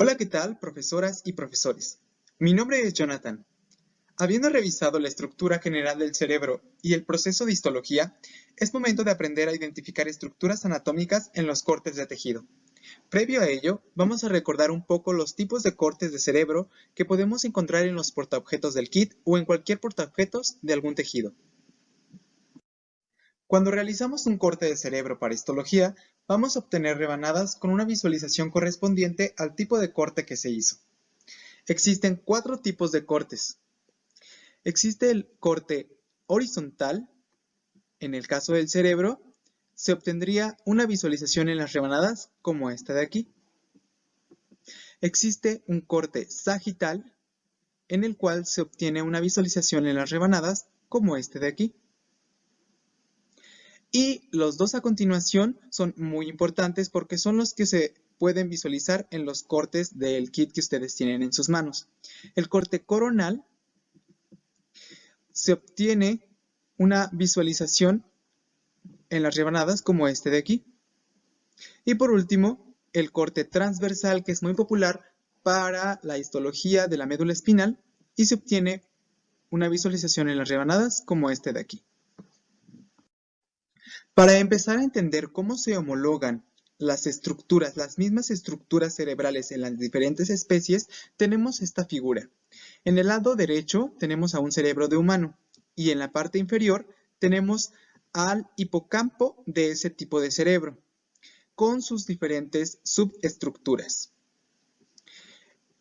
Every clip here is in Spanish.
Hola, ¿qué tal, profesoras y profesores? Mi nombre es Jonathan. Habiendo revisado la estructura general del cerebro y el proceso de histología, es momento de aprender a identificar estructuras anatómicas en los cortes de tejido. Previo a ello, vamos a recordar un poco los tipos de cortes de cerebro que podemos encontrar en los portaobjetos del kit o en cualquier portaobjetos de algún tejido. Cuando realizamos un corte de cerebro para histología, vamos a obtener rebanadas con una visualización correspondiente al tipo de corte que se hizo. Existen 4 tipos de cortes. Existe el corte horizontal. En el caso del cerebro, se obtendría una visualización en las rebanadas como esta de aquí. Existe un corte sagital, en el cual se obtiene una visualización en las rebanadas como este de aquí. Y los dos a continuación son muy importantes porque son los que se pueden visualizar en los cortes del kit que ustedes tienen en sus manos. El corte coronal se obtiene una visualización en las rebanadas como este de aquí. Y por último, el corte transversal, que es muy popular para la histología de la médula espinal y se obtiene una visualización en las rebanadas como este de aquí. Para empezar a entender cómo se homologan las estructuras, las mismas estructuras cerebrales en las diferentes especies, tenemos esta figura. En el lado derecho tenemos a un cerebro de humano y en la parte inferior tenemos al hipocampo de ese tipo de cerebro, con sus diferentes subestructuras.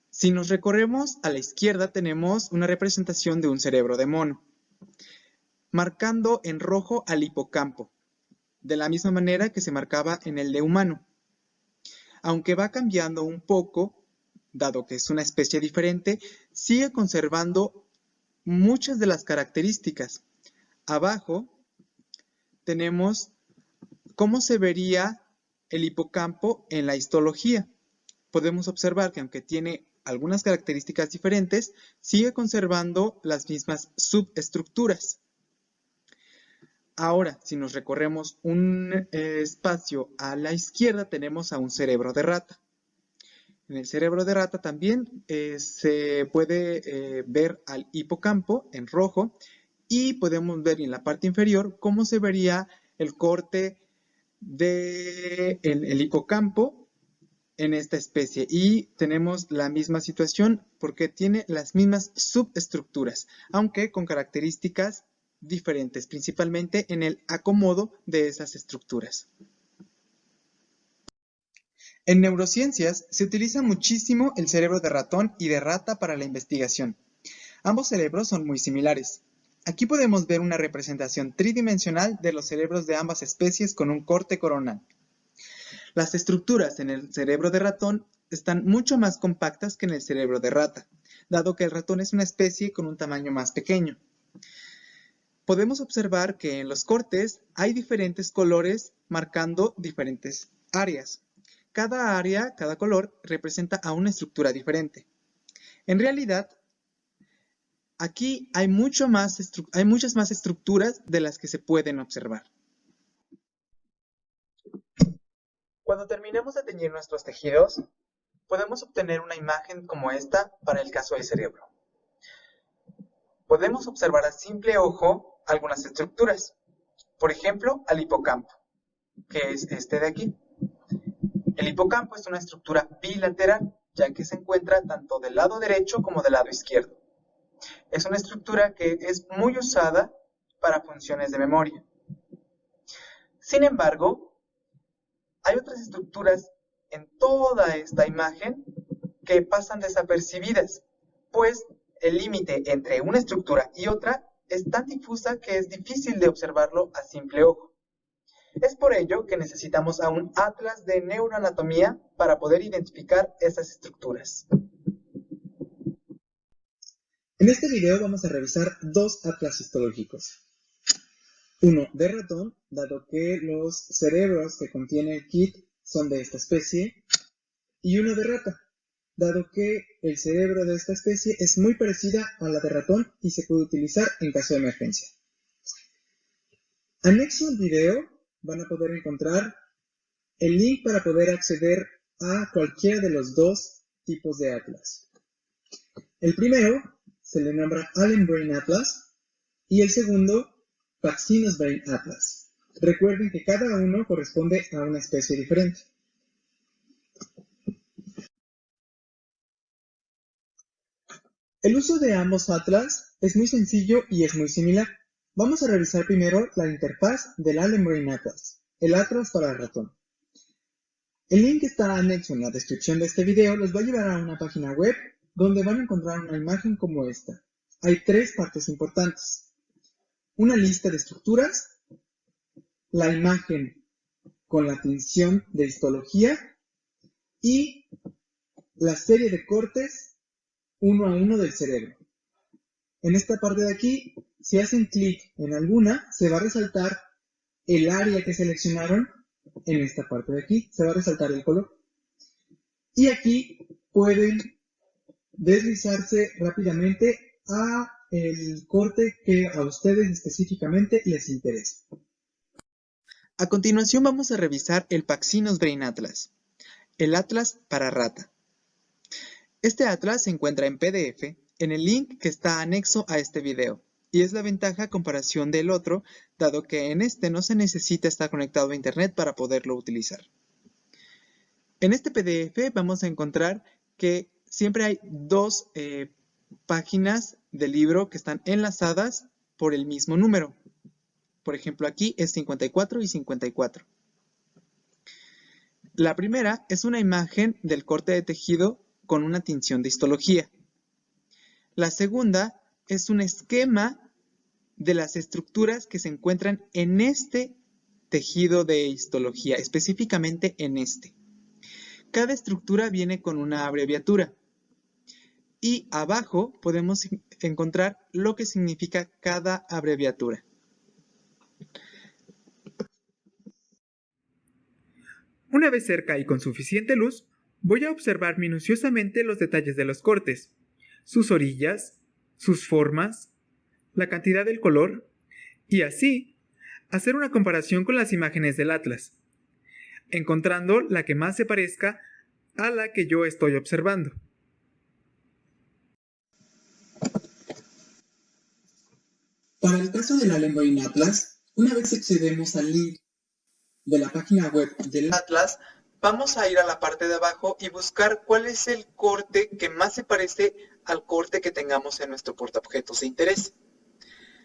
Si nos recorremos a la izquierda tenemos una representación de un cerebro de mono, marcando en rojo al hipocampo, de la misma manera que se marcaba en el de humano. Aunque va cambiando un poco, dado que es una especie diferente, sigue conservando muchas de las características. Abajo tenemos cómo se vería el hipocampo en la histología. Podemos observar que aunque tiene algunas características diferentes, sigue conservando las mismas subestructuras. Ahora, si nos recorremos un espacio a la izquierda, tenemos a un cerebro de rata. En el cerebro de rata también se puede ver al hipocampo en rojo y podemos ver en la parte inferior cómo se vería el corte del hipocampo en esta especie. Y tenemos la misma situación porque tiene las mismas subestructuras, aunque con características diferentes, principalmente en el acomodo de esas estructuras. En neurociencias se utiliza muchísimo el cerebro de ratón y de rata para la investigación. Ambos cerebros son muy similares. Aquí podemos ver una representación tridimensional de los cerebros de ambas especies con un corte coronal. Las estructuras en el cerebro de ratón están mucho más compactas que en el cerebro de rata, dado que el ratón es una especie con un tamaño más pequeño. Podemos observar que en los cortes hay diferentes colores marcando diferentes áreas. Cada área, cada color, representa a una estructura diferente. En realidad, aquí hay muchas más estructuras de las que se pueden observar. Cuando terminemos de teñir nuestros tejidos, podemos obtener una imagen como esta para el caso del cerebro. Podemos observar a simple ojo algunas estructuras, por ejemplo, al hipocampo, que es este de aquí. El hipocampo es una estructura bilateral, ya que se encuentra tanto del lado derecho como del lado izquierdo. Es una estructura que es muy usada para funciones de memoria. Sin embargo, hay otras estructuras en toda esta imagen que pasan desapercibidas, pues el límite entre una estructura y otra es tan difusa que es difícil de observarlo a simple ojo. Es por ello que necesitamos a un atlas de neuroanatomía para poder identificar esas estructuras. En este video vamos a revisar dos atlas histológicos. Uno de ratón, dado que los cerebros que contiene el kit son de esta especie, y uno de rata, dado que el cerebro de esta especie es muy parecida a la de ratón y se puede utilizar en caso de emergencia. Anexo al video van a poder encontrar el link para poder acceder a cualquiera de los dos tipos de atlas. El primero se le nombra Allen Brain Atlas y el segundo Paxinos Brain Atlas. Recuerden que cada uno corresponde a una especie diferente. El uso de ambos atlas es muy sencillo y es muy similar. Vamos a revisar primero la interfaz del Allen Brain Atlas, el atlas para ratón. El link que está anexo en la descripción de este video los va a llevar a una página web donde van a encontrar una imagen como esta. Hay tres partes importantes: una lista de estructuras, la imagen con la tinción de histología y la serie de cortes uno a uno del cerebro. En esta parte de aquí, si hacen clic en alguna, se va a resaltar el área que seleccionaron. En esta parte de aquí se va a resaltar el color. Y aquí pueden deslizarse rápidamente a el corte que a ustedes específicamente les interesa. A continuación vamos a revisar el Paxinos Brain Atlas, el atlas para rata. Este atlas se encuentra en PDF en el link que está anexo a este video, y es la ventaja a comparación del otro, dado que en este no se necesita estar conectado a internet para poderlo utilizar. En este PDF vamos a encontrar que siempre hay dos páginas del libro que están enlazadas por el mismo número. Por ejemplo, aquí es 54 y 54. La primera es una imagen del corte de tejido con una tinción de histología. La segunda es un esquema de las estructuras que se encuentran en este tejido de histología, específicamente en este. Cada estructura viene con una abreviatura y abajo podemos encontrar lo que significa cada abreviatura. Una vez cerca y con suficiente luz, voy a observar minuciosamente los detalles de los cortes, sus orillas, sus formas, la cantidad del color, y así hacer una comparación con las imágenes del atlas, encontrando la que más se parezca a la que yo estoy observando. Para el caso del Allen Brain Atlas, una vez accedemos al link de la página web del atlas, vamos a ir a la parte de abajo y buscar cuál es el corte que más se parece al corte que tengamos en nuestro portaobjetos de interés.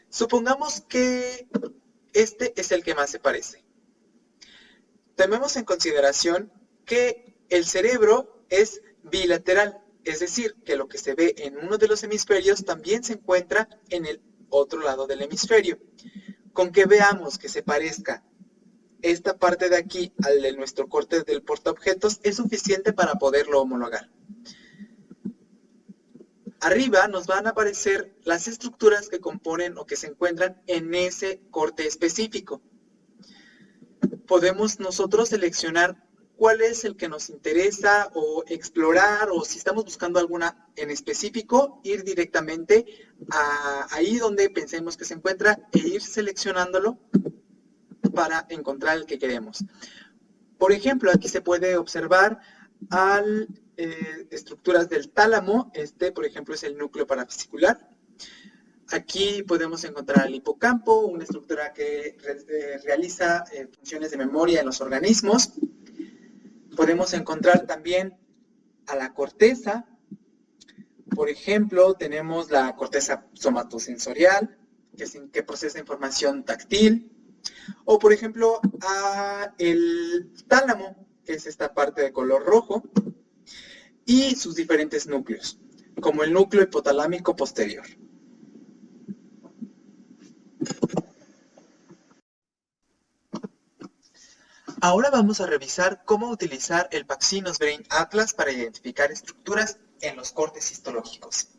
Supongamos que este es el que más se parece. Tomemos en consideración que el cerebro es bilateral, es decir, que lo que se ve en uno de los hemisferios también se encuentra en el otro lado del hemisferio. Con que veamos que se parezca esta parte de aquí al de nuestro corte del portaobjetos es suficiente para poderlo homologar. Arriba nos van a aparecer las estructuras que componen o que se encuentran en ese corte específico. Podemos nosotros seleccionar cuál es el que nos interesa o explorar, o si estamos buscando alguna en específico, ir directamente a ahí donde pensemos que se encuentra e ir seleccionándolo para encontrar el que queremos. Por ejemplo, aquí se puede observar estructuras del tálamo. Este, por ejemplo, es el núcleo parafascicular. Aquí podemos encontrar el hipocampo, una estructura que realiza funciones de memoria en los organismos. Podemos encontrar también a la corteza. Por ejemplo, tenemos la corteza somatosensorial, que procesa información táctil. O, por ejemplo, el tálamo, que es esta parte de color rojo, y sus diferentes núcleos, como el núcleo hipotalámico posterior. Ahora vamos a revisar cómo utilizar el Paxinos Brain Atlas para identificar estructuras en los cortes histológicos.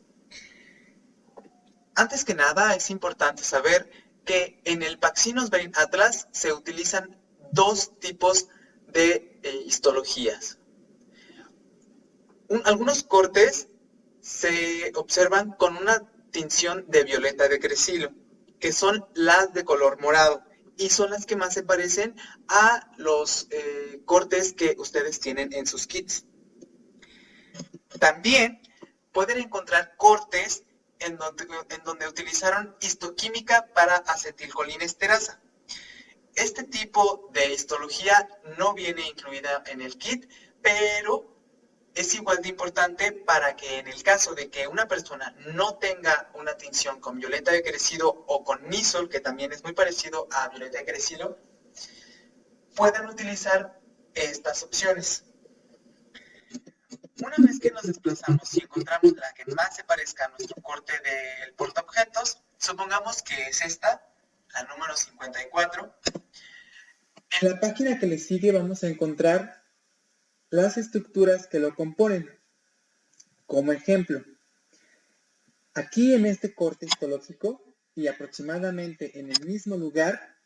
Antes que nada, es importante saber que en el Paxinos Brain Atlas se utilizan dos tipos de histologías. Algunos cortes se observan con una tinción de violeta de Crecilo, que son las de color morado, y son las que más se parecen a los cortes que ustedes tienen en sus kits. También pueden encontrar cortes en donde utilizaron histoquímica para acetilcolinesterasa. Este tipo de histología no viene incluida en el kit, pero es igual de importante para que en el caso de que una persona no tenga una tinción con violeta de crecido o con Nisol, que también es muy parecido a violeta de crecido, puedan utilizar estas opciones. Una vez que nos desplazamos y encontramos la que más se parezca a nuestro corte del portaobjetos, supongamos que es esta, la número 54. En la página que le sigue vamos a encontrar las estructuras que lo componen. Como ejemplo, aquí en este corte histológico y aproximadamente en el mismo lugar,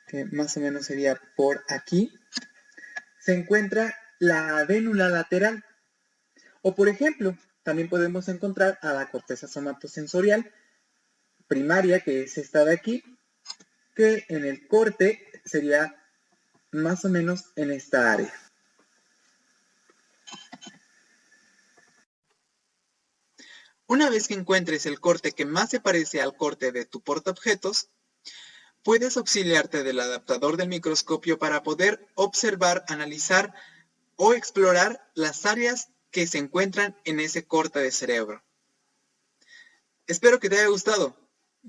que más o menos sería por aquí, se encuentra la adénula lateral. O por ejemplo, también podemos encontrar a la corteza somatosensorial primaria, que es esta de aquí, que en el corte sería más o menos en esta área. Una vez que encuentres el corte que más se parece al corte de tu portaobjetos, puedes auxiliarte del adaptador del microscopio para poder observar, analizar o explorar las áreas que se encuentran en ese corte de cerebro. Espero que te haya gustado.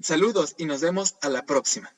Saludos y nos vemos a la próxima.